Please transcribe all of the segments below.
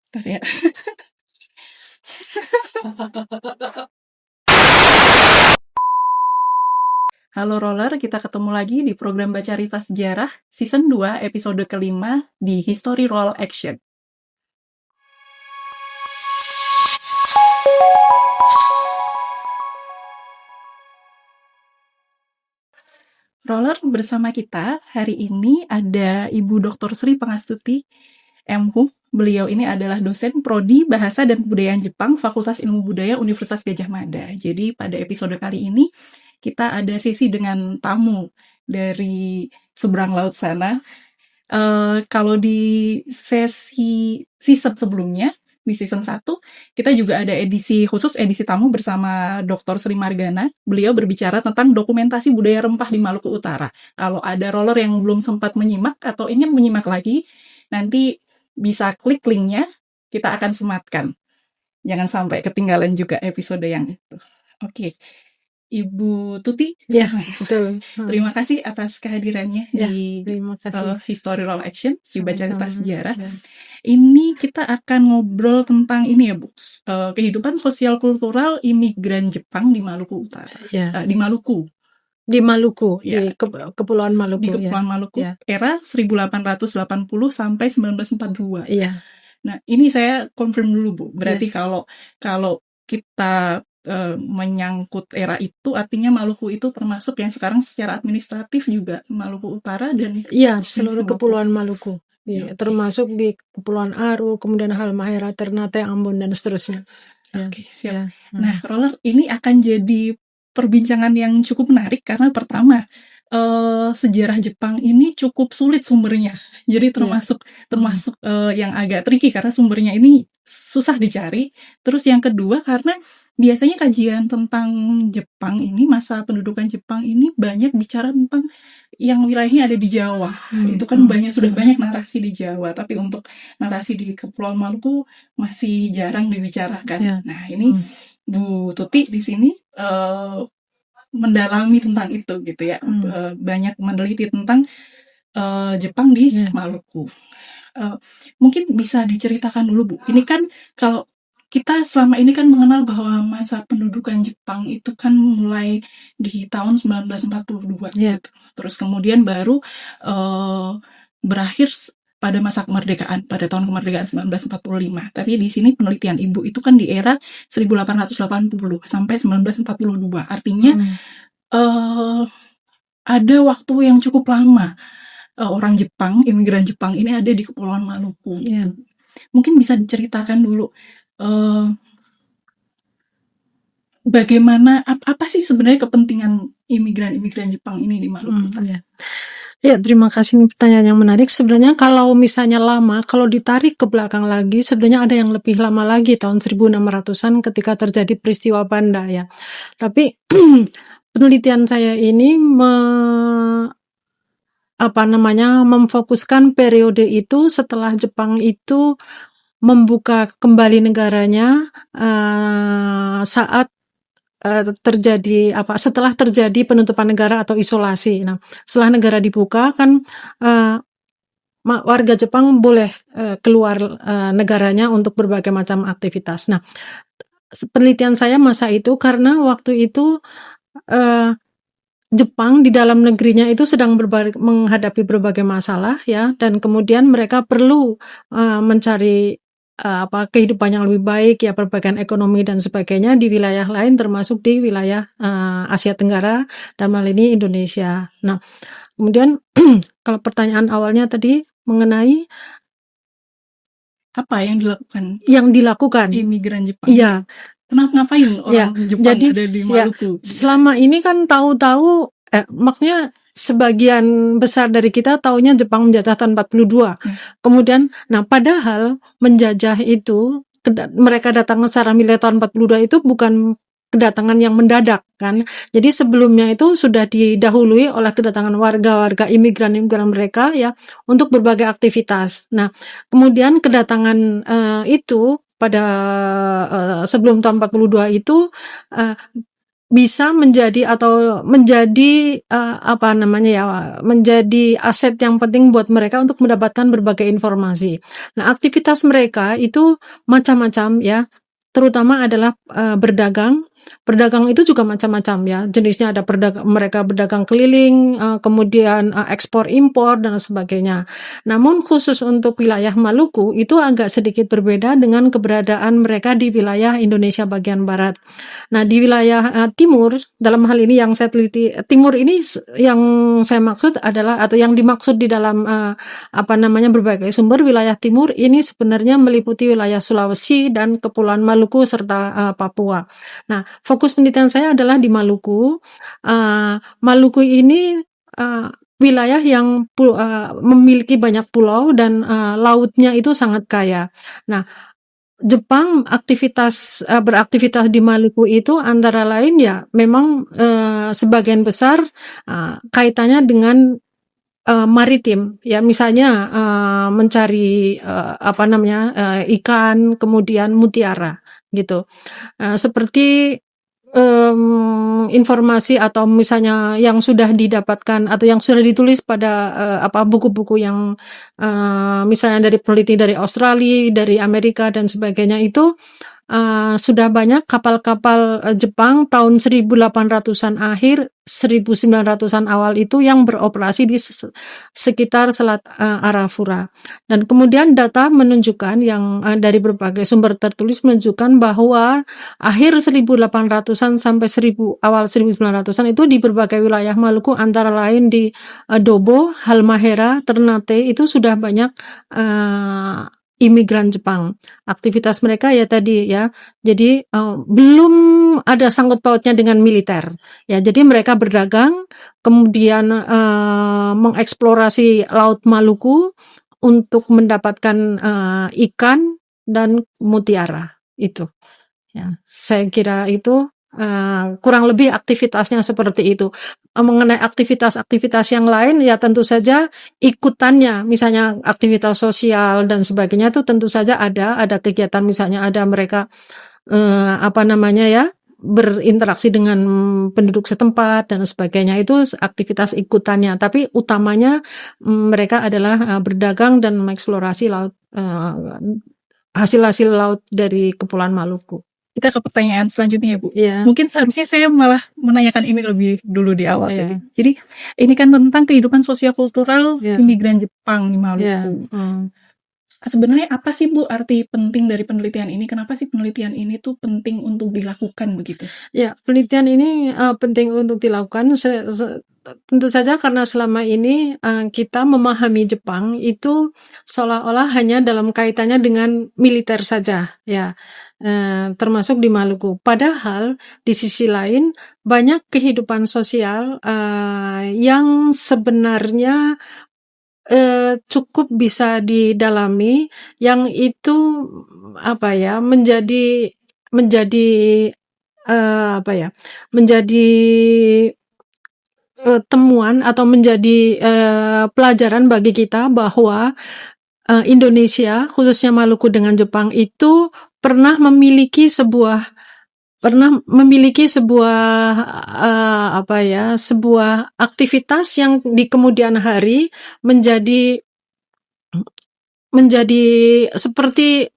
Bentar ya. Halo Roller, kita ketemu lagi di program Baca Cerita Sejarah Season 2 episode kelima di History Roll Action. Roller, bersama kita hari ini ada Ibu Dr. Sri Pangastuti M.Hum. Beliau ini adalah dosen Prodi Bahasa dan Kebudayaan Jepang Fakultas Ilmu Budaya Universitas Gadjah Mada. Jadi pada episode kali ini kita ada sesi dengan tamu dari seberang laut sana. Kalau di sesi season sebelumnya, di season 1, kita juga ada edisi khusus, edisi tamu bersama Dr. Sri Margana. Beliau berbicara tentang dokumentasi budaya rempah di Maluku Utara. Kalau ada roller yang belum sempat menyimak atau ingin menyimak lagi, nanti bisa klik linknya, kita akan sematkan. Jangan sampai ketinggalan juga episode yang itu. Oke. Ibu Tuti, ya betul. Terima kasih atas kehadirannya Ya, di terima kasih. History Roll Action di Baca Cerita Sama-sama. Sejarah. Ya. Ini kita akan ngobrol tentang ini ya, Bu. Kehidupan sosial kultural imigran Jepang di Maluku Utara. Ya. Di Maluku. Di Maluku, Ya. di Kepulauan Maluku. Di Kepulauan Maluku, ya. era 1880 sampai 1942. Iya. Nah, ini saya confirm dulu, Bu. Berarti Ya. kalau kita menyangkut era itu, artinya Maluku itu termasuk yang sekarang secara administratif juga Maluku Utara dan Iya, seluruh Kepulauan Maluku. Ya, Oke. termasuk di Kepulauan Aru, kemudian Halmahera, Ternate, Ambon, dan seterusnya. Oke, siap. Ya. Nah, Roller, ini akan jadi perbincangan yang cukup menarik karena pertama, sejarah Jepang ini cukup sulit sumbernya. Jadi termasuk yang agak tricky karena sumbernya ini susah dicari. Terus yang kedua karena biasanya kajian tentang Jepang ini, masa pendudukan Jepang ini banyak bicara tentang yang wilayahnya ada di Jawa. Itu kan sudah banyak narasi di Jawa, tapi untuk narasi di Kepulauan Maluku masih jarang dibicarakan. Ya. Nah, ini Bu Tuti di sini mendalami tentang itu gitu ya. Banyak meneliti tentang Jepang di Maluku. Mungkin bisa diceritakan dulu, Bu. Ini kan kalau kita selama ini kan mengenal bahwa masa pendudukan Jepang itu kan mulai di tahun 1942 gitu. Terus kemudian baru berakhir pada masa kemerdekaan, pada tahun kemerdekaan 1945. Tapi di sini penelitian Ibu itu kan di era 1880 sampai 1942. Artinya ada waktu yang cukup lama orang Jepang, imigran Jepang ini ada di Kepulauan Maluku. Gitu. Mungkin bisa diceritakan dulu bagaimana, apa sih sebenarnya kepentingan imigran Jepang ini di Maluku Utara? Ya, terima kasih, ini pertanyaan yang menarik. Sebenarnya kalau misalnya lama, kalau ditarik ke belakang lagi, sebenarnya ada yang lebih lama lagi, tahun 1600-an ketika terjadi peristiwa Banda ya. Tapi penelitian saya ini memfokuskan periode itu setelah Jepang itu membuka kembali negaranya saat setelah terjadi penutupan negara atau isolasi. Nah, setelah negara dibuka kan warga Jepang boleh keluar negaranya untuk berbagai macam aktivitas. Nah, penelitian saya masa itu karena waktu itu Jepang di dalam negerinya itu sedang menghadapi berbagai masalah ya, dan kemudian mereka perlu mencari kehidupan yang lebih baik ya, perbaikan ekonomi dan sebagainya di wilayah lain, termasuk di wilayah Asia Tenggara dan hal ini Indonesia. Nah, kemudian kalau pertanyaan awalnya tadi mengenai apa yang dilakukan? Yang dilakukan imigran Jepang. Iya. Kenapa ngapain orang Jepang ada di Maluku? Selama ini kan tahu-tahu maksudnya sebagian besar dari kita taunya Jepang menjajah tahun 42. Kemudian, padahal menjajah itu, mereka datang secara militer tahun 42 itu bukan kedatangan yang mendadak kan. Jadi sebelumnya itu sudah didahului oleh kedatangan warga-warga imigran mereka ya untuk berbagai aktivitas. Nah, kemudian kedatangan itu pada sebelum tahun 42 itu bisa menjadi atau menjadi apa namanya ya, menjadi aset yang penting buat mereka untuk mendapatkan berbagai informasi. Nah, aktivitas mereka itu macam-macam ya, terutama adalah berdagang. Berdagang itu juga macam-macam ya, jenisnya ada mereka berdagang keliling, kemudian ekspor impor dan sebagainya. Namun khusus untuk wilayah Maluku itu agak sedikit berbeda dengan keberadaan mereka di wilayah Indonesia bagian barat. Nah, di wilayah timur, dalam hal ini yang saya teliti, timur ini yang saya maksud adalah, atau yang dimaksud di dalam apa namanya berbagai sumber, wilayah timur ini sebenarnya meliputi wilayah Sulawesi dan Kepulauan Maluku serta Papua. Nah, fokus penelitian saya adalah di Maluku. Maluku ini wilayah yang memiliki banyak pulau dan lautnya itu sangat kaya. Nah, Jepang beraktivitas di Maluku itu antara lain ya memang sebagian besar kaitannya dengan maritim ya, misalnya mencari apa namanya ikan, kemudian mutiara gitu. Seperti informasi atau misalnya yang sudah didapatkan atau yang sudah ditulis pada buku-buku yang misalnya dari peneliti dari Australia, dari Amerika dan sebagainya, itu sudah banyak kapal-kapal Jepang tahun 1800-an akhir, 1900-an awal itu yang beroperasi di sekitar Selat Arafura. Dan kemudian data menunjukkan yang dari berbagai sumber tertulis menunjukkan bahwa akhir 1800-an sampai awal 1900-an itu di berbagai wilayah Maluku, antara lain di Dobo, Halmahera, Ternate, itu sudah banyak imigran Jepang. Aktivitas mereka ya tadi ya, jadi belum ada sangkut pautnya dengan militer ya, jadi mereka berdagang, kemudian mengeksplorasi Laut Maluku untuk mendapatkan ikan dan mutiara itu ya. Saya kira itu kurang lebih aktivitasnya seperti itu. Mengenai aktivitas-aktivitas yang lain ya tentu saja ikutannya, misalnya aktivitas sosial dan sebagainya itu tentu saja ada kegiatan, misalnya ada mereka apa namanya ya, berinteraksi dengan penduduk setempat dan sebagainya, itu aktivitas ikutannya, tapi utamanya mereka adalah berdagang dan mengeksplorasi laut, hasil-hasil laut dari Kepulauan Maluku. Kita ke pertanyaan selanjutnya ya Bu. Iya. Mungkin seharusnya saya malah menanyakan ini lebih dulu di awal Iya. tadi. Jadi ini kan tentang kehidupan sosial-kultural Iya. imigran Jepang di Maluku. Iya. Sebenarnya apa sih Bu arti penting dari penelitian ini? Kenapa sih penelitian ini tuh penting untuk dilakukan begitu? Ya, penelitian ini penting untuk dilakukan tentu saja karena selama ini kita memahami Jepang itu seolah-olah hanya dalam kaitannya dengan militer saja ya, termasuk di Maluku. Padahal di sisi lain banyak kehidupan sosial yang sebenarnya cukup bisa didalami, yang itu apa ya, menjadi temuan atau menjadi pelajaran bagi kita bahwa Indonesia, khususnya Maluku dengan Jepang itu pernah memiliki sebuah sebuah aktivitas yang di kemudian hari menjadi seperti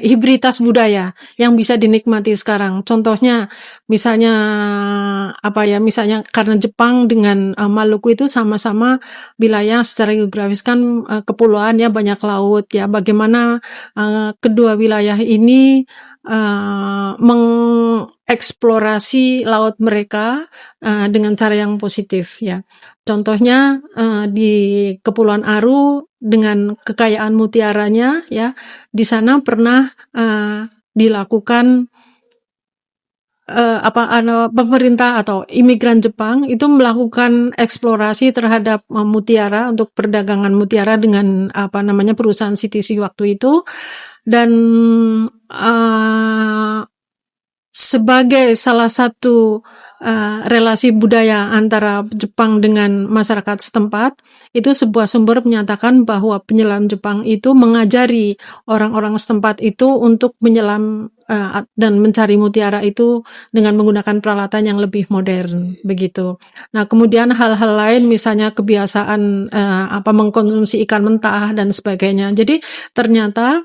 hibriditas budaya yang bisa dinikmati sekarang. Contohnya misalnya misalnya karena Jepang dengan Maluku itu sama-sama wilayah secara geografis kan kepulauan ya, banyak laut ya, bagaimana kedua wilayah ini mengeksplorasi laut mereka dengan cara yang positif ya. Contohnya di Kepulauan Aru dengan kekayaan mutiaranya ya, di sana pernah dilakukan pemerintah atau imigran Jepang itu melakukan eksplorasi terhadap mutiara untuk perdagangan mutiara dengan perusahaan CTC waktu itu, dan sebagai salah satu relasi budaya antara Jepang dengan masyarakat setempat, itu sebuah sumber menyatakan bahwa penyelam Jepang itu mengajari orang-orang setempat itu untuk menyelam dan mencari mutiara itu dengan menggunakan peralatan yang lebih modern begitu. Nah, kemudian hal-hal lain misalnya kebiasaan mengkonsumsi ikan mentah dan sebagainya. Jadi ternyata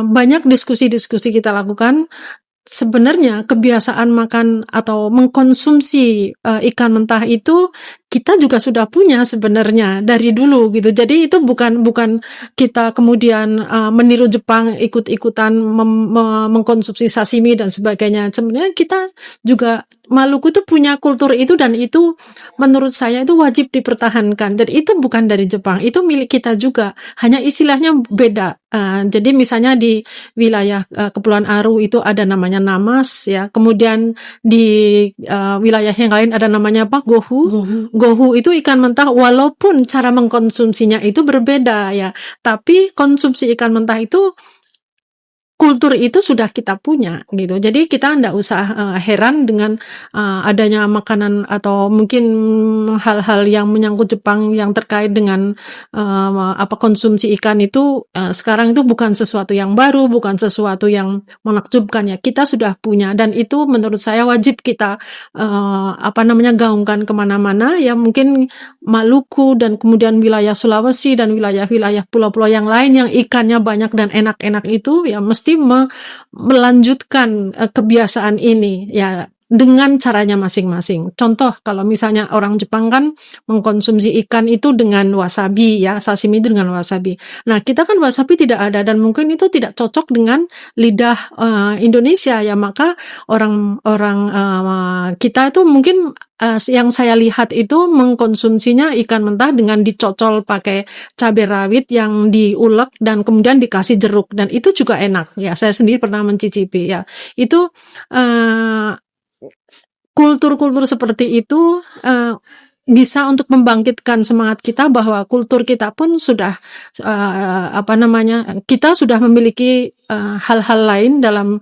banyak diskusi-diskusi kita lakukan. Sebenarnya kebiasaan makan atau mengkonsumsi ikan mentah itu kita juga sudah punya sebenarnya dari dulu gitu. Jadi itu bukan kita kemudian meniru Jepang ikut-ikutan mengkonsumsi sashimi dan sebagainya. Sebenarnya kita juga Maluku itu punya kultur itu, dan itu menurut saya itu wajib dipertahankan. Jadi itu bukan dari Jepang, itu milik kita juga. Hanya istilahnya beda. Jadi misalnya di wilayah Kepulauan Aru itu ada namanya namas ya. Kemudian di wilayah yang lain ada namanya apa? Gohu. Gohu itu ikan mentah, walaupun cara mengkonsumsinya itu berbeda ya. Tapi konsumsi ikan mentah itu, kultur itu sudah kita punya gitu. Jadi kita enggak usah heran dengan adanya makanan atau mungkin hal-hal yang menyangkut Jepang yang terkait dengan konsumsi ikan itu sekarang itu bukan sesuatu yang baru, bukan sesuatu yang menakjubkan ya. Kita sudah punya, dan itu menurut saya wajib kita gaungkan kemana-mana ya. Mungkin Maluku dan kemudian wilayah Sulawesi dan wilayah-wilayah pulau-pulau yang lain yang ikannya banyak dan enak-enak itu ya mesti melanjutkan kebiasaan ini ya dengan caranya masing-masing. Contoh, kalau misalnya orang Jepang kan mengkonsumsi ikan itu dengan wasabi ya, sashimi dengan wasabi. Nah, kita kan wasabi tidak ada, dan mungkin itu tidak cocok dengan lidah Indonesia ya, maka orang-orang kita itu mungkin yang saya lihat itu mengkonsumsinya ikan mentah dengan dicocol pakai cabai rawit yang diulek dan kemudian dikasih jeruk, dan itu juga enak ya. Saya sendiri pernah mencicipi ya. Itu kultur-kultur seperti itu bisa untuk membangkitkan semangat kita bahwa kultur kita pun sudah kita sudah memiliki hal-hal lain dalam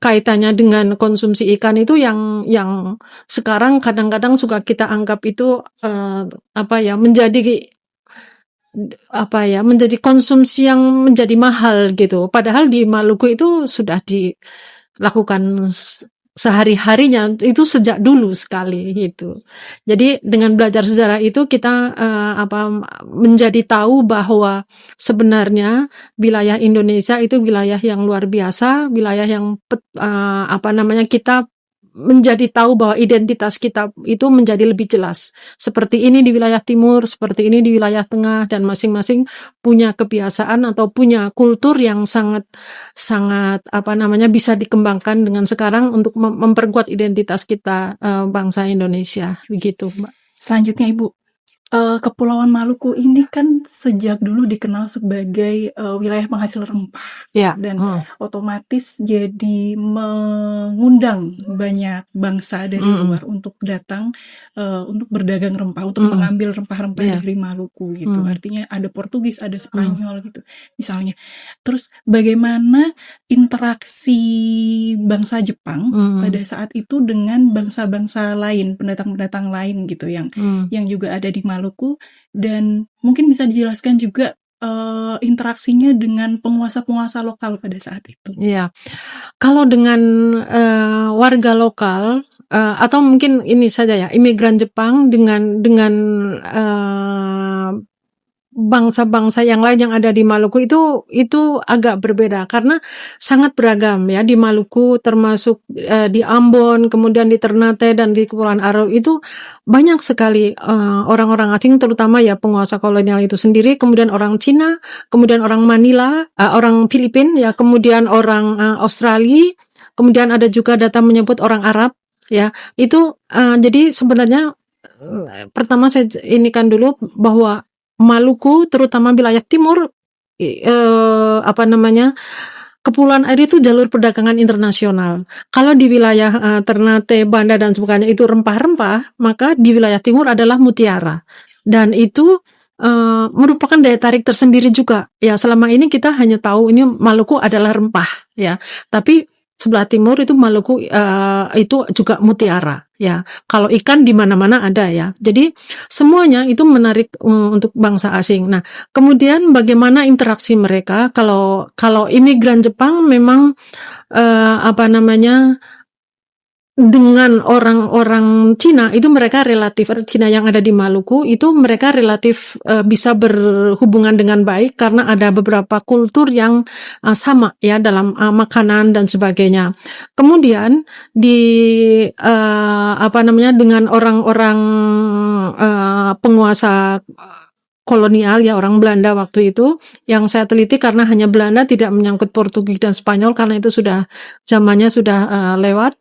kaitannya dengan konsumsi ikan itu yang sekarang kadang-kadang suka kita anggap itu menjadi konsumsi yang menjadi mahal gitu. Padahal di Maluku itu sudah dilakukan sehari-harinya itu sejak dulu sekali gitu. Jadi dengan belajar sejarah itu kita menjadi tahu bahwa sebenarnya wilayah Indonesia itu wilayah yang luar biasa, wilayah yang kita menjadi tahu bahwa identitas kita itu menjadi lebih jelas. Seperti ini di wilayah timur, seperti ini di wilayah tengah, dan masing-masing punya kebiasaan atau punya kultur yang sangat bisa dikembangkan dengan sekarang untuk memperkuat identitas kita bangsa Indonesia begitu, Mbak. Selanjutnya Ibu, Kepulauan Maluku ini kan sejak dulu dikenal sebagai wilayah penghasil rempah ya, dan otomatis jadi mengundang banyak bangsa dari luar untuk datang untuk berdagang rempah, untuk mengambil rempah-rempah dari Maluku gitu. Artinya ada Portugis, ada Spanyol gitu misalnya. Terus bagaimana interaksi bangsa Jepang pada saat itu dengan bangsa-bangsa lain, pendatang-pendatang lain gitu yang juga ada di Maluku, dan mungkin bisa dijelaskan juga interaksinya dengan penguasa-penguasa lokal pada saat itu. Iya, kalau dengan warga lokal atau mungkin ini saja ya, imigran Jepang dengan bangsa-bangsa yang lain yang ada di Maluku itu agak berbeda karena sangat beragam ya. Di Maluku termasuk di Ambon, kemudian di Ternate dan di Kepulauan Aru itu banyak sekali orang-orang asing, terutama ya penguasa kolonial itu sendiri, kemudian orang Cina, kemudian orang Manila, orang Filipina ya, kemudian orang Australia, kemudian ada juga data menyebut orang Arab ya. Itu jadi sebenarnya pertama saya inikan dulu bahwa Maluku, terutama wilayah timur, Kepulauan Aru itu jalur perdagangan internasional. Kalau di wilayah Ternate, Banda dan sebagainya itu rempah-rempah, maka di wilayah timur adalah mutiara. Dan itu merupakan daya tarik tersendiri juga. Ya, selama ini kita hanya tahu ini Maluku adalah rempah, ya. Tapi sebelah timur itu Maluku itu juga mutiara ya. Kalau ikan di mana-mana ada ya. Jadi semuanya itu menarik untuk bangsa asing. Nah, kemudian bagaimana interaksi mereka? Kalau imigran Jepang memang apa namanya, dengan orang-orang Cina itu mereka relatif, Cina yang ada di Maluku itu mereka relatif bisa berhubungan dengan baik karena ada beberapa kultur yang sama ya dalam makanan dan sebagainya. Kemudian di apa namanya, dengan orang-orang penguasa kolonial ya, orang Belanda waktu itu yang saya teliti, karena hanya Belanda, tidak menyangkut Portugis dan Spanyol karena itu sudah zamannya sudah lewat.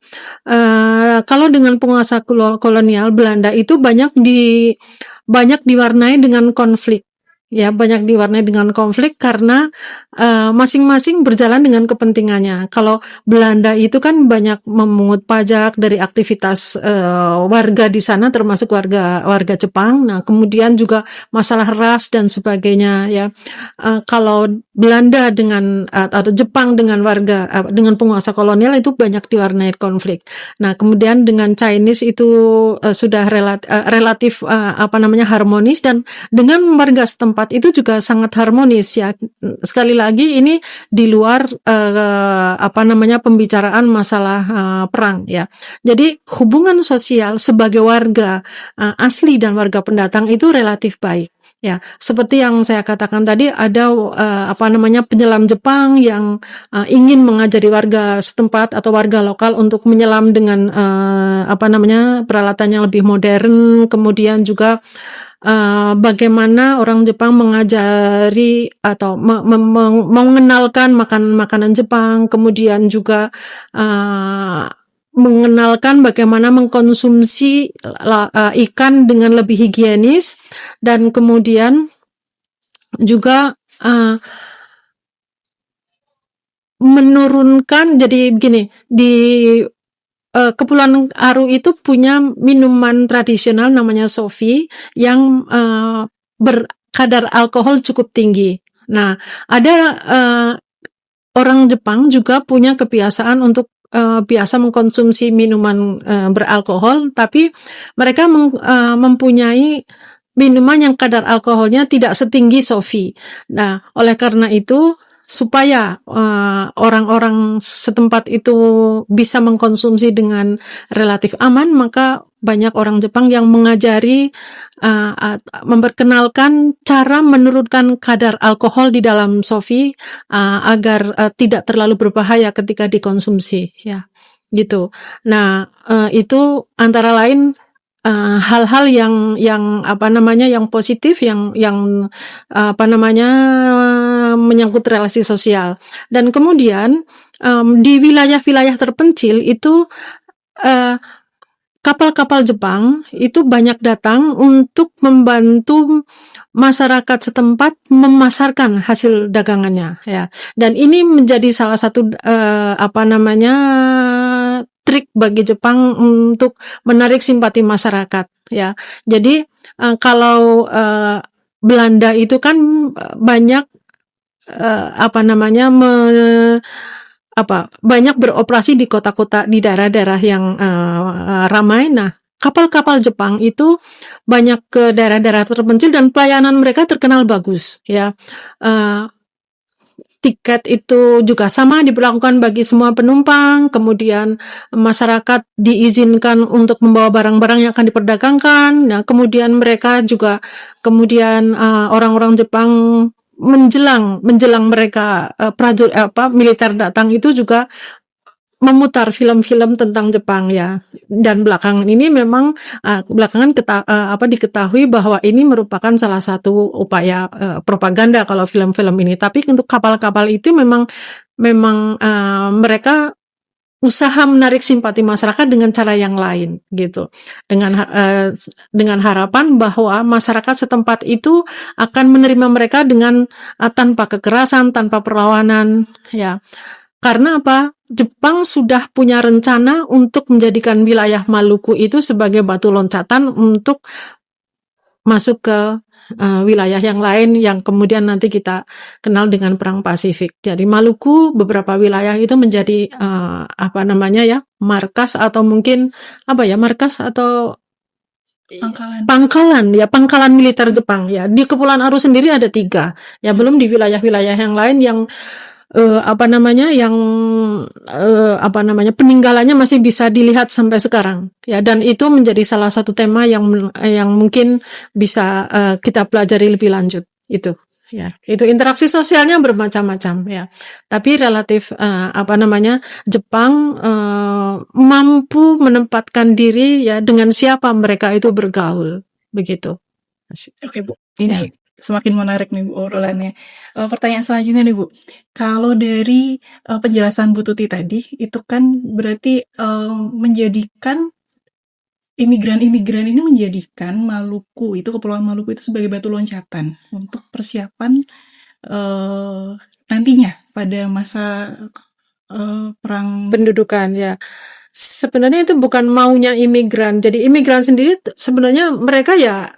Kalau dengan penguasa kolonial Belanda itu banyak diwarnai dengan konflik. Ya, banyak diwarnai dengan konflik karena masing-masing berjalan dengan kepentingannya. Kalau Belanda itu kan banyak memungut pajak dari aktivitas warga di sana, termasuk warga Jepang. Nah, kemudian juga masalah ras dan sebagainya ya. Kalau Belanda dengan atau Jepang dengan dengan penguasa kolonial itu banyak diwarnai konflik. Nah, kemudian dengan Chinese itu sudah relatif apa namanya, harmonis, dan dengan warga setempat itu juga sangat harmonis ya. Sekali lagi ini di luar apa namanya, pembicaraan masalah perang ya. Jadi hubungan sosial sebagai warga asli dan warga pendatang itu relatif baik. Ya, seperti yang saya katakan tadi, ada apa namanya, penyelam Jepang yang ingin mengajari warga setempat atau warga lokal untuk menyelam dengan apa namanya, peralatan yang lebih modern. Kemudian juga bagaimana orang Jepang mengajari atau mengenalkan makanan Jepang, kemudian juga mengenalkan bagaimana mengkonsumsi ikan dengan lebih higienis, dan kemudian juga menurunkan. Jadi begini, di Kepulauan Aru itu punya minuman tradisional namanya sofi yang berkadar alkohol cukup tinggi. Nah, ada orang Jepang juga punya kebiasaan untuk biasa mengkonsumsi minuman beralkohol, tapi mereka mempunyai minuman yang kadar alkoholnya tidak setinggi sofi. Nah, oleh karena itu, supaya orang-orang setempat itu bisa mengkonsumsi dengan relatif aman, maka banyak orang Jepang yang mengajari, memperkenalkan cara menurunkan kadar alkohol di dalam sofi agar tidak terlalu berbahaya ketika dikonsumsi, ya, gitu. Nah, itu antara lain hal-hal yang apa namanya, yang positif, yang apa namanya, menyangkut relasi sosial. Dan kemudian di wilayah-wilayah terpencil itu kapal-kapal Jepang itu banyak datang untuk membantu masyarakat setempat memasarkan hasil dagangannya ya. Dan ini menjadi salah satu apa namanya, trik bagi Jepang untuk menarik simpati masyarakat ya. Jadi kalau Belanda itu kan banyak apa namanya, banyak beroperasi di kota-kota, di daerah-daerah yang ramai. Nah, kapal-kapal Jepang itu banyak ke daerah-daerah terpencil dan pelayanan mereka terkenal bagus ya. Tiket itu juga sama diberlakukan bagi semua penumpang, kemudian masyarakat diizinkan untuk membawa barang-barang yang akan diperdagangkan. Nah, kemudian mereka juga, kemudian orang-orang Jepang menjelang mereka prajurit militer datang itu juga memutar film-film tentang Jepang ya. Dan belakangan ini memang diketahui bahwa ini merupakan salah satu upaya propaganda kalau film-film ini. Tapi untuk kapal-kapal itu memang mereka usaha menarik simpati masyarakat dengan cara yang lain gitu. Dengan harapan bahwa masyarakat setempat itu akan menerima mereka dengan tanpa kekerasan, tanpa perlawanan ya. Karena apa? Jepang sudah punya rencana untuk menjadikan wilayah Maluku itu sebagai batu loncatan untuk masuk ke wilayah yang lain yang kemudian nanti kita kenal dengan Perang Pasifik. Jadi Maluku beberapa wilayah itu menjadi apa namanya ya, markas atau mungkin apa ya, markas atau pangkalan militer Jepang ya. Di Kepulauan Aru sendiri ada 3 ya, belum di wilayah-wilayah yang lain yang apa namanya, yang apa namanya, peninggalannya masih bisa dilihat sampai sekarang ya, dan itu menjadi salah satu tema yang mungkin bisa kita pelajari lebih lanjut itu ya. Itu interaksi sosialnya bermacam-macam ya, tapi relatif apa namanya, Jepang mampu menempatkan diri ya dengan siapa mereka itu bergaul begitu. Oke Bu, ini semakin menarik nih Bu obrolannya. Pertanyaan selanjutnya nih Bu, kalau dari penjelasan Bu Tuti tadi itu kan berarti menjadikan imigran-imigran ini menjadikan Maluku itu, Kepulauan Maluku itu sebagai batu loncatan untuk persiapan nantinya pada masa perang pendudukan ya. Sebenarnya itu bukan maunya imigran. Jadi imigran sendiri sebenarnya mereka ya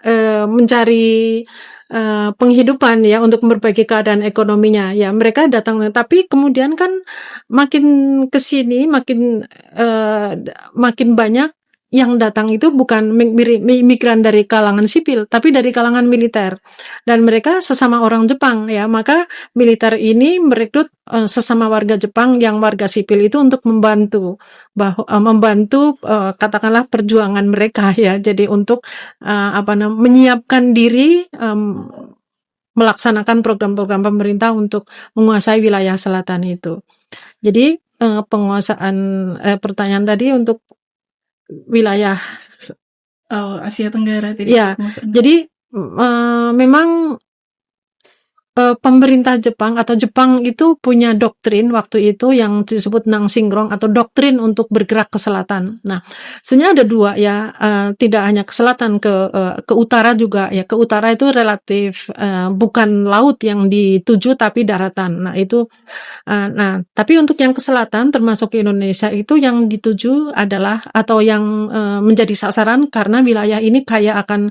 mencari penghidupan ya untuk memperbaiki keadaan ekonominya. Ya mereka datang, tapi kemudian kan makin kesini makin banyak yang datang itu bukan migran dari kalangan sipil, tapi dari kalangan militer. Dan mereka sesama orang Jepang ya, maka militer ini merekrut sesama warga Jepang yang warga sipil itu untuk membantu katakanlah perjuangan mereka ya. Jadi untuk menyiapkan diri melaksanakan program-program pemerintah untuk menguasai wilayah selatan itu. Jadi penguasaan pertanyaan tadi untuk wilayah Asia Tenggara tadi. Ya, jadi memang pemerintah Jepang atau Jepang itu punya doktrin waktu itu yang disebut Nanshingrong atau doktrin untuk bergerak ke selatan. Nah, sebenarnya ada 2 ya, tidak hanya ke selatan, ke utara juga ya. Ke utara itu relatif bukan laut yang dituju tapi daratan. Nah, itu tapi untuk yang ke selatan termasuk Indonesia itu yang dituju adalah atau yang menjadi sasaran karena wilayah ini kaya akan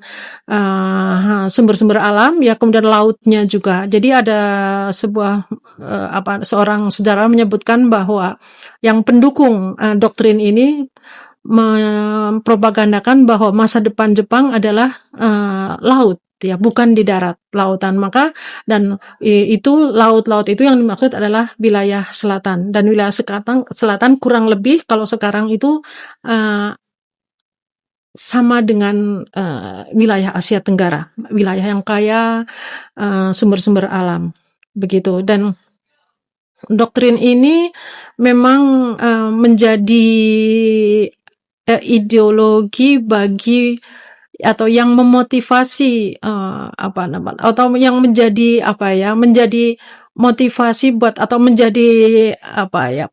sumber-sumber alam ya, kemudian lautnya juga. Jadi ada sebuah seorang sejarawan menyebutkan bahwa yang pendukung doktrin ini mempropagandakan bahwa masa depan Jepang adalah laut ya, bukan di darat, lautan. Maka dan itu laut-laut itu yang dimaksud adalah wilayah selatan, dan wilayah selatan kurang lebih kalau sekarang itu sama dengan wilayah Asia Tenggara, wilayah yang kaya sumber-sumber alam begitu. Dan doktrin ini memang menjadi ideologi bagi atau yang memotivasi atau yang menjadi menjadi motivasi buat atau menjadi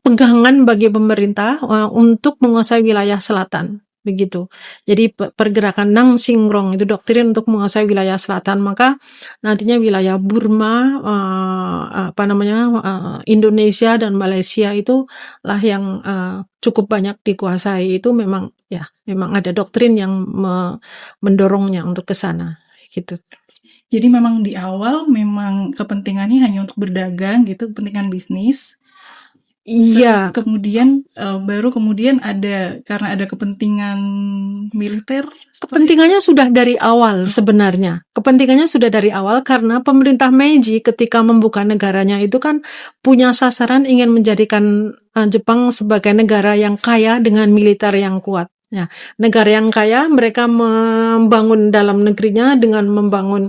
pegangan bagi pemerintah untuk menguasai wilayah selatan begitu. Jadi pergerakan Nanshingrong itu doktrin untuk menguasai wilayah selatan, maka nantinya wilayah Burma, Indonesia dan Malaysia itu lah yang cukup banyak dikuasai. Itu memang ada doktrin yang mendorongnya untuk ke sana gitu. Jadi memang di awal memang kepentingannya hanya untuk berdagang gitu, kepentingan bisnis. Iya. Terus kemudian baru kemudian karena ada kepentingan militer. Kepentingannya sudah dari awal sebenarnya. Kepentingannya sudah dari awal karena pemerintah Meiji ketika membuka negaranya itu kan punya sasaran ingin menjadikan Jepang sebagai negara yang kaya dengan militer yang kuat. Ya, negara yang kaya, mereka membangun dalam negerinya dengan membangun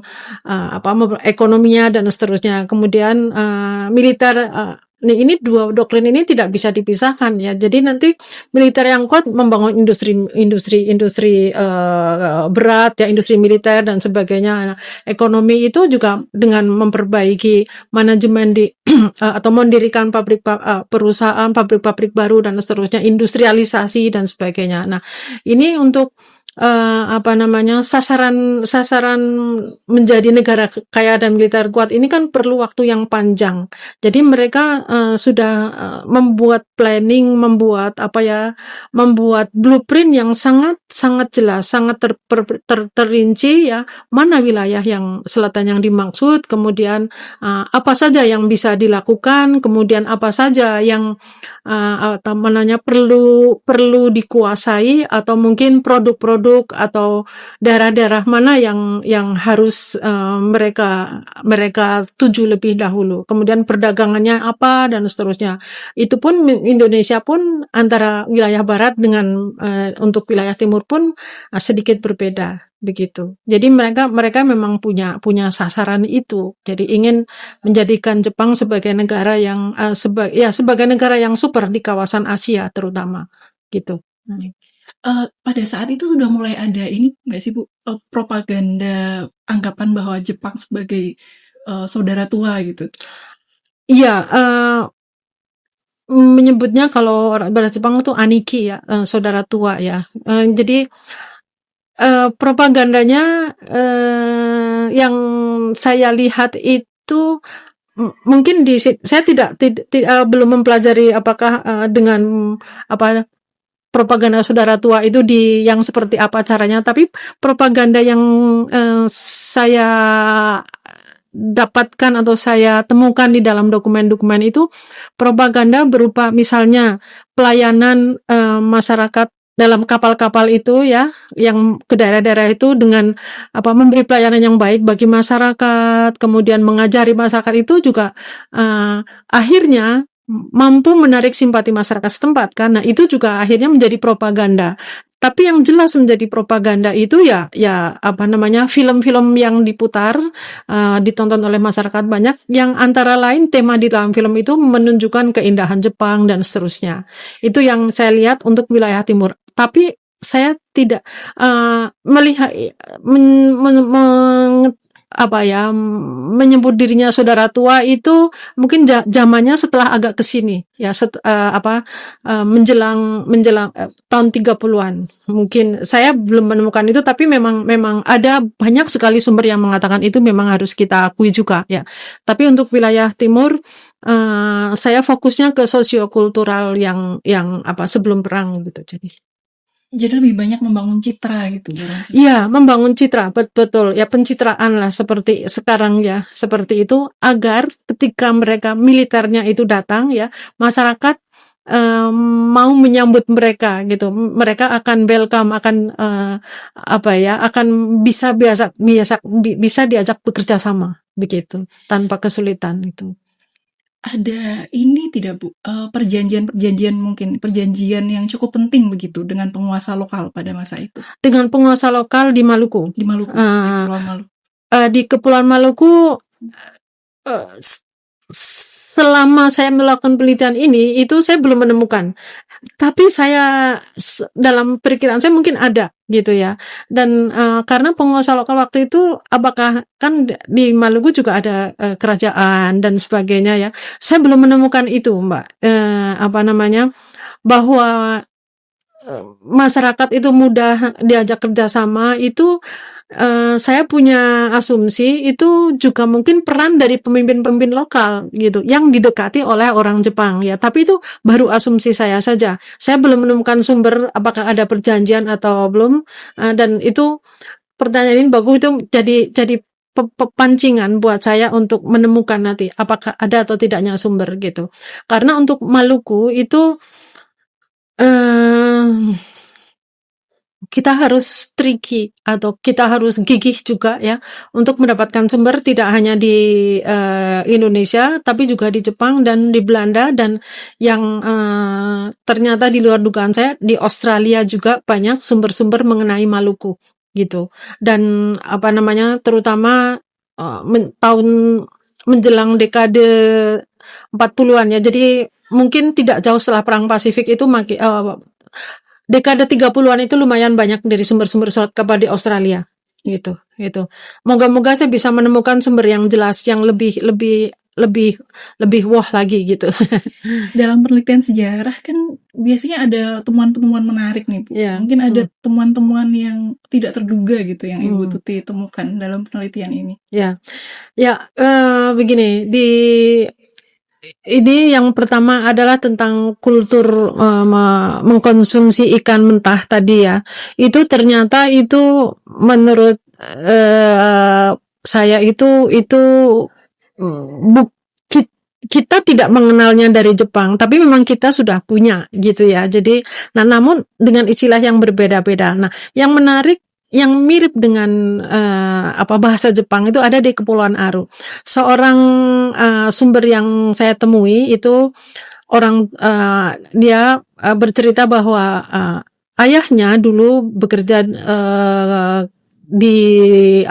ekonominya dan seterusnya. Kemudian militer ini 2 doktrin ini tidak bisa dipisahkan ya. Jadi nanti militer yang kuat membangun industri berat ya, industri militer dan sebagainya. Nah, ekonomi itu juga dengan memperbaiki manajemen atau mendirikan perusahaan, pabrik-pabrik baru dan seterusnya, industrialisasi dan sebagainya. Nah, ini untuk sasaran menjadi negara kaya dan militer kuat ini kan perlu waktu yang panjang. Jadi mereka sudah membuat planning, membuat blueprint yang sangat sangat jelas, sangat terinci ya, mana wilayah yang selatan yang dimaksud, kemudian apa saja yang bisa dilakukan, kemudian apa saja yang perlu dikuasai, atau mungkin produk-produk atau daerah-daerah mana yang harus mereka tuju lebih dahulu. Kemudian perdagangannya apa dan seterusnya. Itu pun Indonesia pun antara wilayah barat dengan untuk wilayah timur pun sedikit berbeda begitu. Jadi mereka memang punya sasaran itu. Jadi ingin menjadikan Jepang sebagai negara yang sebagai negara yang super di kawasan Asia terutama gitu. Pada saat itu sudah mulai ada ini nggak sih Bu, propaganda anggapan bahwa Jepang sebagai saudara tua gitu? Iya, menyebutnya kalau orang bahasa Jepang itu aniki ya, saudara tua ya. Jadi propagandanya yang saya lihat itu mungkin saya tidak belum mempelajari apakah dengan propaganda saudara tua itu yang seperti apa caranya, tapi propaganda yang saya dapatkan atau saya temukan di dalam dokumen-dokumen itu propaganda berupa misalnya pelayanan masyarakat dalam kapal-kapal itu ya, yang ke daerah-daerah itu dengan memberi pelayanan yang baik bagi masyarakat, kemudian mengajari masyarakat itu juga akhirnya mampu menarik simpati masyarakat setempat kan. Nah, itu juga akhirnya menjadi propaganda. Tapi yang jelas menjadi propaganda itu ya film-film yang diputar, ditonton oleh masyarakat banyak, yang antara lain tema di dalam film itu menunjukkan keindahan Jepang dan seterusnya. Itu yang saya lihat untuk wilayah timur. Tapi saya tidak melihat menyebut dirinya saudara tua itu mungkin zamannya setelah agak kesini ya, menjelang tahun 30-an. Mungkin saya belum menemukan itu, tapi memang ada banyak sekali sumber yang mengatakan itu memang harus kita akui juga ya. Tapi untuk wilayah timur saya fokusnya ke sosiokultural yang sebelum perang gitu. Jadi lebih banyak membangun citra gitu. Iya, membangun citra, betul. Ya, pencitraan lah seperti sekarang ya, seperti itu, agar ketika mereka militernya itu datang ya, masyarakat mau menyambut mereka gitu. Mereka akan welcome, akan akan bisa diajak bekerja sama begitu, tanpa kesulitan itu. Ada ini tidak Bu, perjanjian yang cukup penting begitu dengan penguasa lokal pada masa itu? Dengan penguasa lokal di Maluku. Di Maluku, di Kepulauan Maluku. Di Kepulauan Maluku, selama saya melakukan penelitian ini, itu saya belum menemukan. Tapi saya dalam perkiraan saya mungkin ada gitu ya. Dan karena penguasa lokal waktu itu, apakah kan di Maluku juga ada kerajaan dan sebagainya ya. Saya belum menemukan itu, Mbak. Bahwa masyarakat itu mudah diajak kerjasama itu. Saya punya asumsi itu juga mungkin peran dari pemimpin-pemimpin lokal gitu yang didekati oleh orang Jepang ya, tapi itu baru asumsi saya saja. Saya belum menemukan sumber apakah ada perjanjian atau belum, dan itu pertanyaan ini bagus, itu jadi pancingan buat saya untuk menemukan nanti apakah ada atau tidaknya sumber gitu. Karena untuk Maluku itu kita harus tricky atau kita harus gigih juga ya untuk mendapatkan sumber, tidak hanya di Indonesia tapi juga di Jepang dan di Belanda, dan yang ternyata di luar dugaan saya di Australia juga banyak sumber-sumber mengenai Maluku gitu. Dan terutama tahun menjelang dekade 40-an ya, jadi mungkin tidak jauh setelah Perang Pasifik itu dekade 30-an itu lumayan banyak dari sumber-sumber surat kabar di Australia gitu. Moga-moga saya bisa menemukan sumber yang jelas, yang lebih lebih wah lagi gitu. Dalam penelitian sejarah kan biasanya ada temuan-temuan menarik nih, Bu. Ya. Mungkin ada temuan-temuan yang tidak terduga gitu yang Ibu Hmm. Tuti temukan dalam penelitian ini. Ya, begini, ini yang pertama adalah tentang kultur mengkonsumsi ikan mentah tadi ya. Itu ternyata itu menurut saya itu kita tidak mengenalnya dari Jepang, tapi memang kita sudah punya gitu ya. Jadi, namun dengan istilah yang berbeda-beda. Nah, yang menarik, yang mirip dengan bahasa Jepang itu ada di Kepulauan Aru. Seorang sumber yang saya temui itu orang dia bercerita bahwa ayahnya dulu bekerja di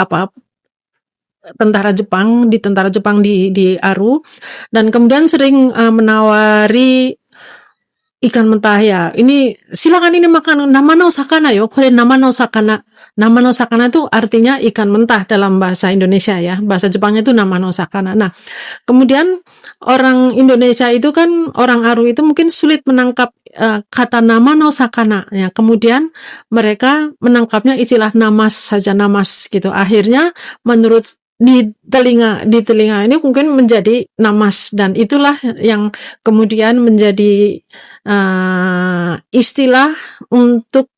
tentara Jepang di Aru, dan kemudian sering menawari ikan mentah ya. Ini silakan ini makan nama no sakana yo. Kore nama no sakana. Nama no sakana itu artinya ikan mentah dalam bahasa Indonesia ya. Bahasa Jepangnya itu nama no sakana. Nah, kemudian orang Indonesia itu kan, orang Aru itu mungkin sulit menangkap kata nama no sakana ya. Kemudian mereka menangkapnya istilah namas saja, namas gitu. Akhirnya menurut di telinga ini mungkin menjadi namas, dan itulah yang kemudian menjadi istilah untuk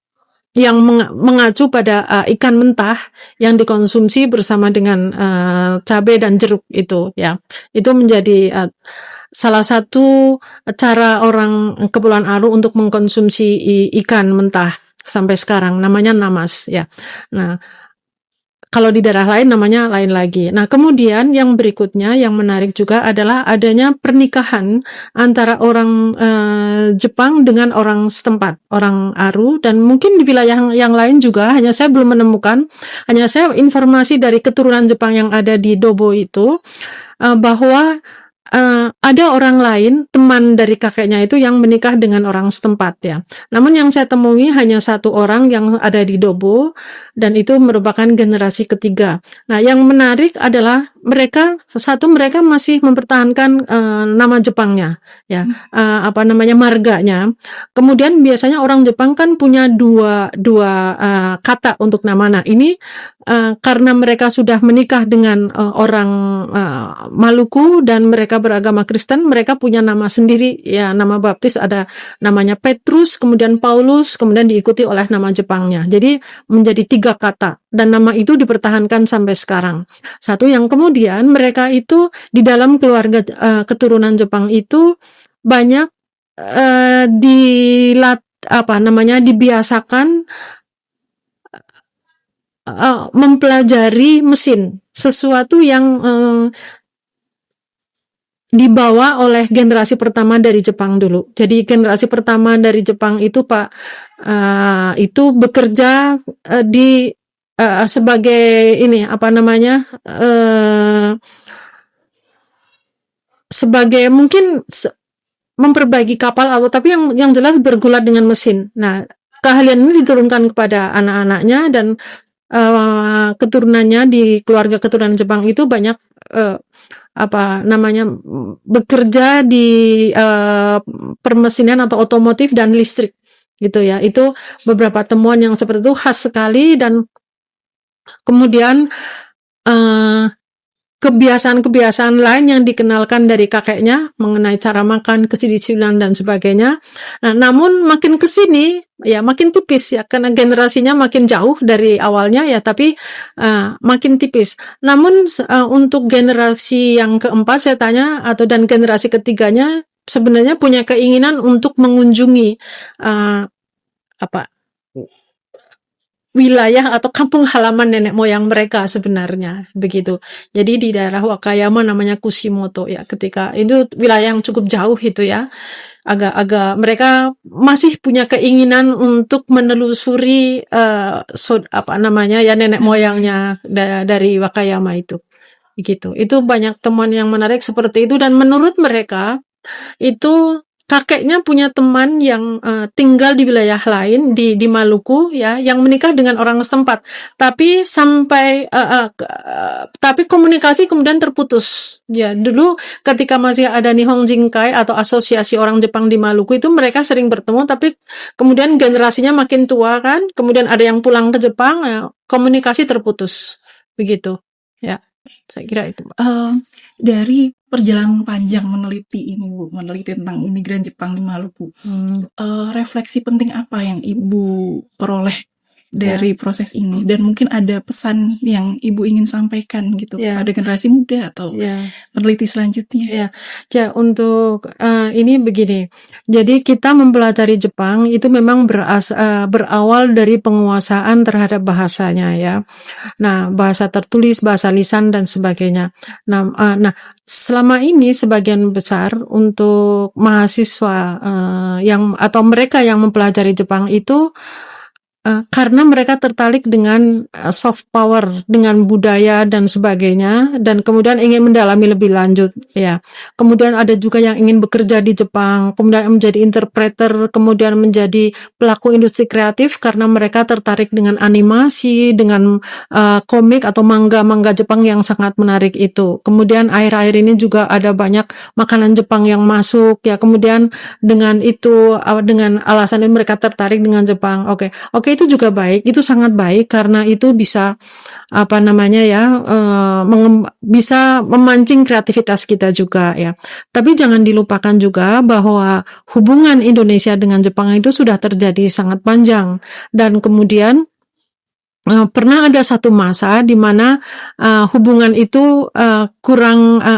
yang mengacu pada ikan mentah yang dikonsumsi bersama dengan cabai dan jeruk itu ya. Itu menjadi salah satu cara orang Kepulauan Aru untuk mengkonsumsi ikan mentah sampai sekarang, namanya namas ya. Nah, kalau di daerah lain namanya lain lagi. Nah, kemudian yang berikutnya yang menarik juga adalah adanya pernikahan antara orang Jepang dengan orang setempat, orang Aru, dan mungkin di wilayah yang lain juga, hanya saya belum menemukan. Hanya saya informasi dari keturunan Jepang yang ada di Dobo itu bahwa ada orang lain, teman dari kakeknya itu yang menikah dengan orang setempat ya. Namun yang saya temui hanya satu orang yang ada di Dobo, dan itu merupakan generasi ketiga. Nah, yang menarik adalah mereka masih mempertahankan nama Jepangnya ya, marganya. Kemudian biasanya orang Jepang kan punya dua kata untuk nama. Nah, ini karena mereka sudah menikah dengan orang Maluku dan mereka beragama Kristen, mereka punya nama sendiri ya, nama baptis ada namanya Petrus, kemudian Paulus, kemudian diikuti oleh nama Jepangnya. Jadi menjadi 3 kata, dan nama itu dipertahankan sampai sekarang. Satu, yang kemudian mereka itu di dalam keluarga keturunan Jepang itu banyak dibiasakan mempelajari mesin, sesuatu yang dibawa oleh generasi pertama dari Jepang dulu. Jadi generasi pertama dari Jepang itu itu bekerja di sebagai sebagai mungkin memperbaiki kapal, tapi yang jelas bergulat dengan mesin. Nah, keahlian ini diturunkan kepada anak-anaknya, dan keturunannya di keluarga keturunan Jepang itu banyak bekerja di permesinan atau otomotif dan listrik gitu ya. Itu beberapa temuan yang seperti itu khas sekali. Dan kemudian kebiasaan-kebiasaan lain yang dikenalkan dari kakeknya mengenai cara makan, kedisiplinan dan sebagainya. Nah, namun makin kesini ya makin tipis ya, karena generasinya makin jauh dari awalnya ya, tapi makin tipis. Namun untuk generasi yang keempat saya tanya, dan generasi ketiganya sebenarnya punya keinginan untuk mengunjungi wilayah atau kampung halaman nenek moyang mereka sebenarnya begitu. Jadi di daerah Wakayama namanya Kushimoto ya, ketika itu wilayah yang cukup jauh itu ya, agak mereka masih punya keinginan untuk menelusuri nenek moyangnya dari Wakayama itu begitu. Itu banyak temuan yang menarik seperti itu, dan menurut mereka itu kakeknya punya teman yang tinggal di wilayah lain di Maluku ya, yang menikah dengan orang setempat. Tapi tapi komunikasi kemudian terputus. Ya, dulu ketika masih ada Nihon Jinkai atau Asosiasi Orang Jepang di Maluku itu mereka sering bertemu, tapi kemudian generasinya makin tua kan, kemudian ada yang pulang ke Jepang, ya, komunikasi terputus. Begitu. Ya, saya kira itu. Dari perjalanan panjang meneliti ini, Bu, meneliti tentang imigran Jepang di Maluku, refleksi penting apa yang Ibu peroleh dari proses ini, dan mungkin ada pesan yang Ibu ingin sampaikan gitu pada generasi muda atau peneliti selanjutnya? Ya, untuk ini begini. Jadi kita mempelajari Jepang itu memang berawal dari penguasaan terhadap bahasanya ya. Nah, bahasa tertulis, bahasa lisan dan sebagainya. Nah, selama ini sebagian besar untuk mahasiswa atau mereka yang mempelajari Jepang itu karena mereka tertarik dengan soft power, dengan budaya dan sebagainya, dan kemudian ingin mendalami lebih lanjut ya. Kemudian ada juga yang ingin bekerja di Jepang, kemudian menjadi interpreter, kemudian menjadi pelaku industri kreatif karena mereka tertarik dengan animasi, dengan komik atau manga Jepang yang sangat menarik itu. Kemudian akhir-akhir ini juga ada banyak makanan Jepang yang masuk ya. Kemudian dengan itu, dengan alasan ini mereka tertarik dengan Jepang. Oke, itu juga baik, itu sangat baik karena itu bisa bisa memancing kreativitas kita juga ya. Tapi jangan dilupakan juga bahwa hubungan Indonesia dengan Jepang itu sudah terjadi sangat panjang, dan kemudian pernah ada satu masa di mana hubungan itu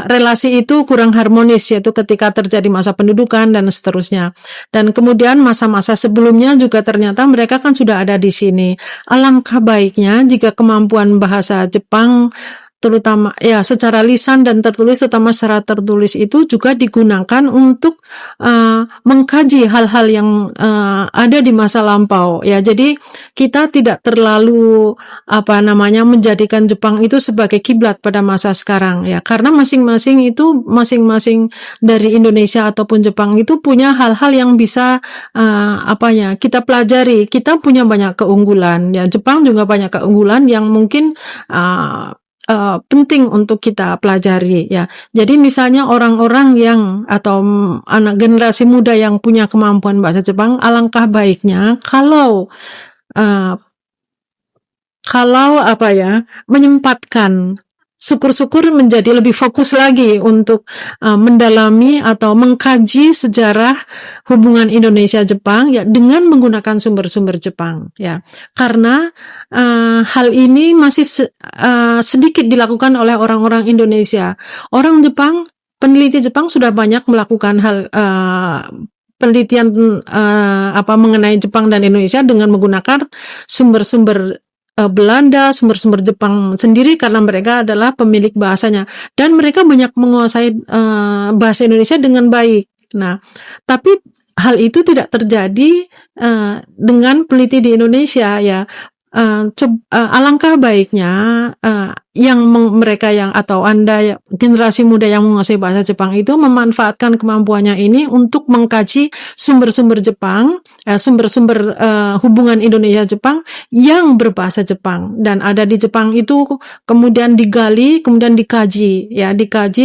relasi itu kurang harmonis, yaitu ketika terjadi masa pendudukan dan seterusnya. Dan kemudian masa-masa sebelumnya juga ternyata mereka kan sudah ada di sini. Alangkah baiknya jika kemampuan bahasa Jepang terutama ya secara lisan dan tertulis, terutama secara tertulis itu juga digunakan untuk mengkaji hal-hal yang ada di masa lampau ya. Jadi kita tidak terlalu menjadikan Jepang itu sebagai kiblat pada masa sekarang ya, karena masing-masing dari Indonesia ataupun Jepang itu punya hal-hal yang bisa kita pelajari. Kita punya banyak keunggulan ya, Jepang juga banyak keunggulan yang mungkin penting untuk kita pelajari ya. Jadi misalnya orang-orang yang atau anak generasi muda yang punya kemampuan bahasa Jepang, alangkah baiknya kalau menyempatkan, syukur-syukur menjadi lebih fokus lagi untuk mendalami atau mengkaji sejarah hubungan Indonesia-Jepang ya, dengan menggunakan sumber-sumber Jepang ya. Karena hal ini masih sedikit dilakukan oleh orang-orang Indonesia. Orang Jepang, peneliti Jepang sudah banyak melakukan hal penelitian mengenai Jepang dan Indonesia dengan menggunakan sumber-sumber Belanda, sumber-sumber Jepang sendiri, karena mereka adalah pemilik bahasanya dan mereka banyak menguasai bahasa Indonesia dengan baik. Nah, tapi hal itu tidak terjadi dengan peneliti di Indonesia ya. Alangkah baiknya mereka yang atau Anda generasi muda yang menguasai bahasa Jepang itu memanfaatkan kemampuannya ini untuk mengkaji sumber-sumber Jepang, sumber-sumber hubungan Indonesia-Jepang yang berbahasa Jepang dan ada di Jepang itu, kemudian digali, kemudian dikaji,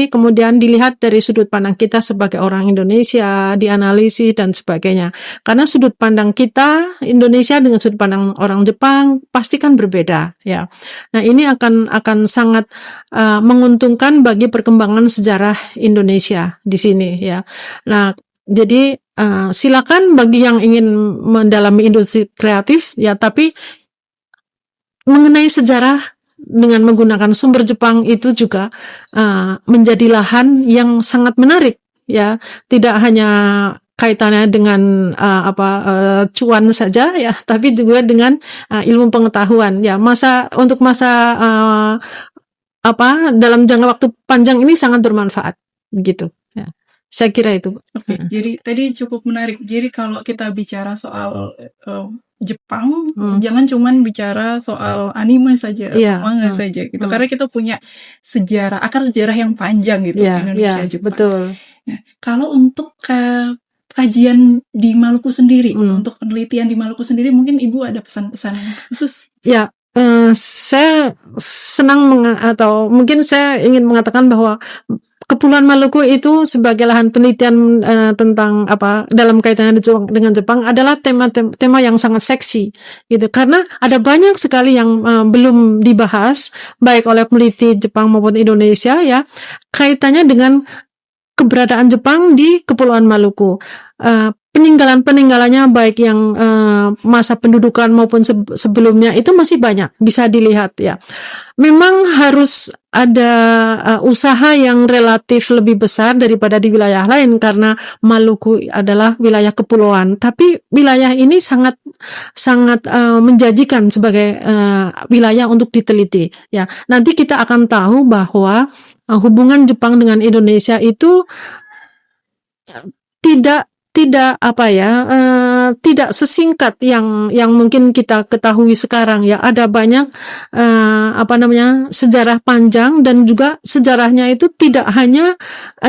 kemudian dilihat dari sudut pandang kita sebagai orang Indonesia, dianalisis dan sebagainya. Karena sudut pandang kita Indonesia dengan sudut pandang orang Jepang pasti kan berbeda ya. Nah, ini akan sangat menguntungkan bagi perkembangan sejarah Indonesia di sini ya. Nah, jadi silakan bagi yang ingin mendalami industri kreatif ya, tapi mengenai sejarah dengan menggunakan sumber Jepang itu juga menjadi lahan yang sangat menarik ya. Tidak hanya kaitannya dengan cuan saja ya, tapi juga dengan ilmu pengetahuan ya. Dalam jangka waktu panjang ini sangat bermanfaat gitu ya. Saya kira itu. Oke, jadi tadi cukup menarik. Jadi kalau kita bicara soal Jepang, jangan cuman bicara soal anime saja, manga saja gitu. Karena kita punya akar sejarah yang panjang gitu, Indonesia Jepang. Betul. Nah, kalau untuk kajian di Maluku sendiri, untuk penelitian di Maluku sendiri, mungkin Ibu ada pesan-pesan khusus? Ya, saya senang atau mungkin saya ingin mengatakan bahwa Kepulauan Maluku itu sebagai lahan penelitian tentang dalam kaitannya dengan Jepang adalah tema yang sangat seksi gitu, karena ada banyak sekali yang belum dibahas baik oleh peneliti Jepang maupun Indonesia ya, kaitannya dengan keberadaan Jepang di Kepulauan Maluku. Peninggalannya baik yang masa pendudukan maupun sebelumnya itu masih banyak bisa dilihat ya. Memang harus ada usaha yang relatif lebih besar daripada di wilayah lain karena Maluku adalah wilayah kepulauan. Tapi wilayah ini sangat menjanjikan sebagai wilayah untuk diteliti. Ya, nanti kita akan tahu bahwa hubungan Jepang dengan Indonesia itu tidak tidak sesingkat yang mungkin kita ketahui sekarang ya. Ada banyak sejarah panjang, dan juga sejarahnya itu tidak hanya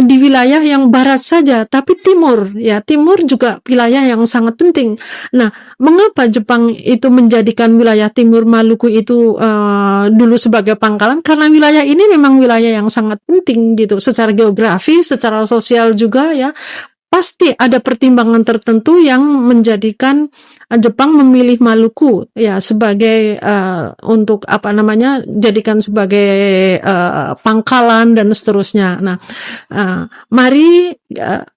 di wilayah yang barat saja, tapi timur ya. Timur juga wilayah yang sangat penting. Nah, mengapa Jepang itu menjadikan wilayah timur Maluku itu dulu sebagai pangkalan? Karena wilayah ini memang wilayah yang sangat penting gitu, secara geografis, secara sosial juga ya. Pasti ada pertimbangan tertentu yang menjadikan Jepang memilih Maluku ya sebagai untuk jadikan sebagai pangkalan dan seterusnya. Nah, mari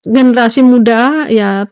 generasi muda ya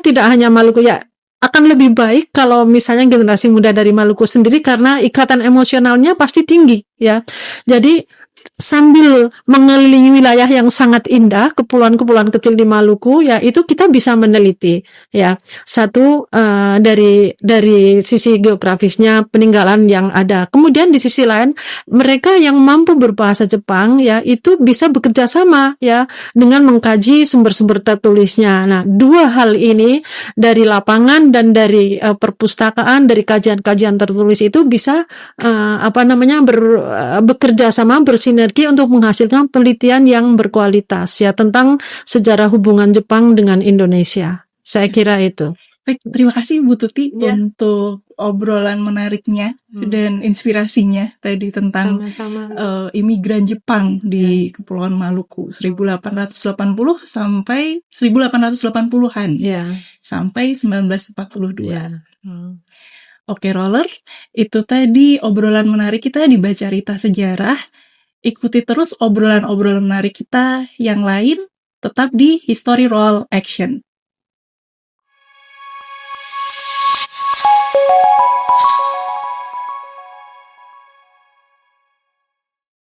tidak hanya Maluku ya, akan lebih baik kalau misalnya generasi muda dari Maluku sendiri, karena ikatan emosionalnya pasti tinggi ya. Jadi sambil mengelilingi wilayah yang sangat indah, kepulauan-kepulauan kecil di Maluku ya, itu kita bisa meneliti ya. Satu dari sisi geografisnya, peninggalan yang ada. Kemudian di sisi lain, mereka yang mampu berbahasa Jepang ya, itu bisa bekerja sama ya dengan mengkaji sumber-sumber tertulisnya. Nah, dua hal ini dari lapangan dan dari perpustakaan, dari kajian-kajian tertulis itu bisa bekerja sama, bersinergi untuk menghasilkan penelitian yang berkualitas ya tentang sejarah hubungan Jepang dengan Indonesia. Saya kira itu. Baik, terima kasih Bu Tuti untuk obrolan menariknya dan inspirasinya tadi tentang imigran Jepang di Kepulauan Maluku 1880 sampai 1880-an sampai 1942. Oke, Roller, itu tadi obrolan menarik kita di Baca Rita Sejarah. Ikuti terus obrolan-obrolan menarik kita yang lain tetap di History Roll Action.